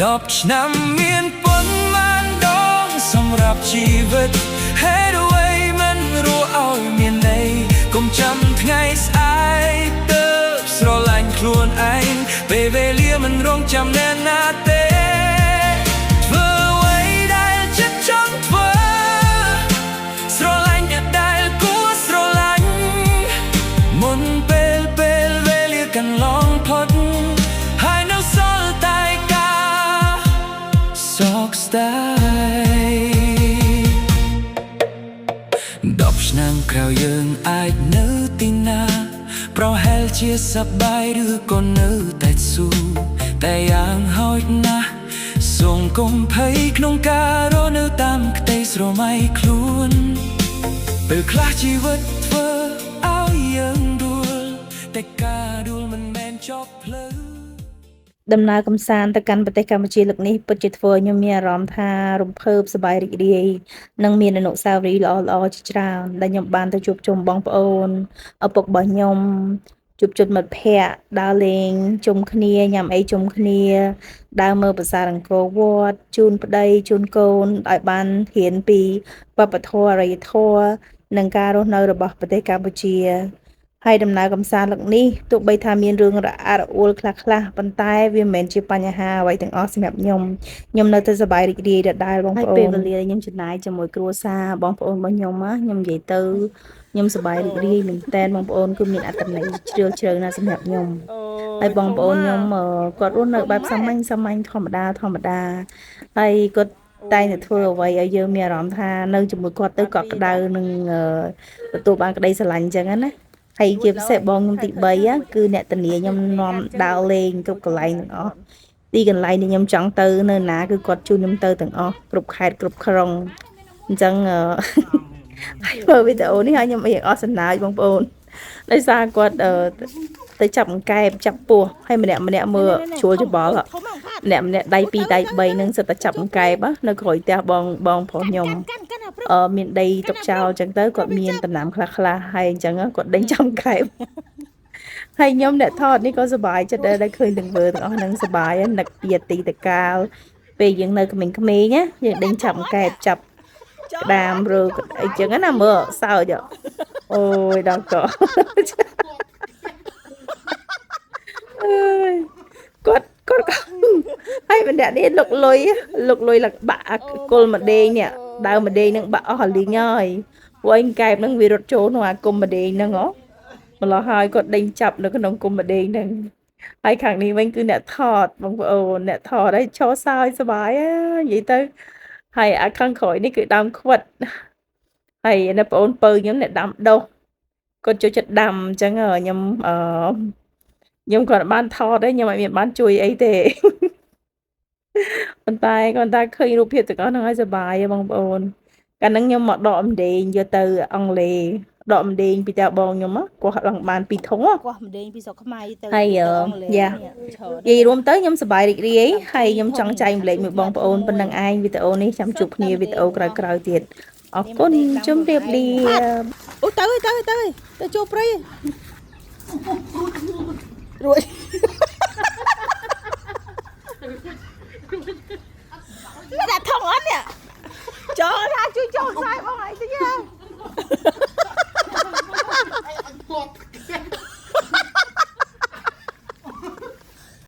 10 ឆ្នាំមានប៉ុន្មានដងសម្រាប់ជីវិតហេតុអ្វីមិនរស់ឲ្យមានន័យកុំចាំថ្ងៃស្អែកទៅស្រឡាញ់ខ្លួនឯងពេលវេលាមិនរងចាំណែណាទេធ្វើអ្វីដែលចិត្តចង់ធ្វើស្រឡាញ់អ្នកដែលគួរស្រឡាញ់មុនពេលវេលាកន្លងផុតហើយនៅសល់តែការសោកស្ដាយ10 ឆ្នាំក្រោយយើងអាចនៅទីណាប្រហែលជាសប្បាយឬក៏នៅតែស៊ូតែយ៉ាងហោចណាស់សូមកុំភ័យក្នុងការរស់នៅតាមក្តីស្រមៃខ្លួនពេលខ្លះជីវិតធ្វើឲ្យយើងដួលតែការដួលមិនមែនចប់ផ្លូវដំណើរកំសាន្តទៅកាន់ប្រទេសកម្ពុជាលើកនេះពិតជាធ្វើឲ្យខ្ញុំមានអារម្មណ៍ថារំភើបសប្បាយរីករាយនិងមានអនុស្សាវរីយ៍ល្អៗជាច្រើនដែលខ្ញុំបានទៅជួបជុំបងប្អូនឪពុករបស់ខ្ញុំជួបជុំមិត្តភ័ក្តិដើរលេងជុំគ្នាញ៉ាំអីជុំគ្នាដើរមើលប្រាសាទអង្គរវត្តជូនប្តីជូនកូនឲ្យបានរៀនពីវប្បធម៌អរិយធម៌និងការរស់នៅរបស់ប្រទេសកម្ពុជាហើយដំណើរកំសាន្តលើកនេះទោះបីថាមានរឿងរអាក់រអួលខ្លះៗប៉ុន្តែវាមិនមែនជាបញ្ហាអ្វីទាំងអស់សម្រាប់ខ្ញុំនៅតែសប្បាយរីករាយដដែលបងប្អូនហើយពេលវេលាខ្ញុំចំណាយជាមួយគ្រួសារបងប្អូនរបស់ខ្ញុំខ្ញុំនិយាយទៅខ្ញុំសប្បាយរីករាយមែនតើបងប្អូនគឺមានអត្ថន័យជ្រាលជ្រៅណាស់សម្រាប់ខ្ញុំហើយបងប្អូនខ្ញុំគាត់រស់នៅបែបសាមញ្ញធម្មតាហើយគាត់តែទៅធ្វើអ្វីឲ្យយើងមានអារម្មណ៍ថានៅជាមួយគាត់ទៅគាត់ក្តៅនឹងទទួលបានក្តីស្រឡាញ់អញ្ចឹងណាហើយជាពិសេសបងខ្ញុំទី3គឺអ្នកធានាខ្ញុំនាំដើរលេងគ្រប់កន្លែងទាំងអស់ទីកន្លែងដែលខ្ញុំចង់ទៅនៅណាគឺគាត់ជួយខ្ញុំទៅទាំងអស់គ្រប់ខេត្តគ្រប់ក្រុងអញ្ចឹងហើយមើលវីដេអូនេះឲ្យខ្ញុំអស់សំណើចបងប្អូនដោយសារគាត់ទៅចាប់អង្កែបចាប់ពស់ហើយម្នាក់មើលជ្រួលច្បល់ម្នាក់ដៃ2ដៃ3នឹងសិតតែចាប់អង្កែបនៅក្រោយផ្ទះបងប្រុសខ្ញុំមានដីទុកចោលអញ្ចឹងទៅគាត់មានដំណាំខ្លះហើយអញ្ចឹងគាត់ដេញចំកែបហើយខ្ញុំអ្នកថតនេះក៏សប្បាយចិត្តដែរឃើញទាំងមើលទាំងអស់ហ្នឹងសប្បាយនឹកពីអតីតកាលពេលយើងនៅក្មេងៗណាយើងដេញចាប់អង្កែបចាប់ក្តាមឬអីចឹងណាមើលសើចអូយដល់ក៏អើយគាត់ហើយម្នាក់នេះលុកលុយបាក់គល់ម្ដេងនេះដើមម្ដេងនឹងបាក់អស់លីងហើយវែងកែបនឹងវារត់ចូលក្នុងអាគុំម្ដេងហ្នឹងម្ល៉េះហើយគាត់ដេញចាប់នៅក្នុងគុំម្ដេងហ្នឹងហើយខាងនេះវិញគឺអ្នកថតបងប្អូនអ្នកថតហើយឈរសើចសប្បាយនិយាយទៅហើយអាខាងក្រោយនេះគឺដើមខ្វិតហើយអ្នកបងអូនពៅខ្ញុំអ្នកដាំដុះគាត់ចូលចិត្តដាំអញ្ចឹងខ្ញុំគាត់បានថតទេខ្ញុំអត់មានបានជួយអីទេប៉ុន្តែគាត់ថាឃើញរូបភាពទាំងអស់ហ្នឹងឲ្យសប្បាយបងប្អូនកាលហ្នឹងខ្ញុំមកដកម្ដេងយកទៅអង់គ្លេសដកម្ដេងពីតាបងខ្ញុំគាត់ឡើងបាន2ធុងគាត់ម្ដេងពីស្រុកខ្មែរទៅហើយនិយាយរួមទៅខ្ញុំសប្បាយរីករាយហើយខ្ញុំចង់ចែកម្លែកមួយបងប្អូនប៉ុណ្ណឹងឯងវីដេអូនេះចាំជួបគ្នាវីដេអូក្រោយៗទៀតអរគុណជម្រាបលាអូទៅចូលព្រៃរួចនេះដាក់ថងអត់នេះចូលថាជួយចូលខ្សែបងអីទៅ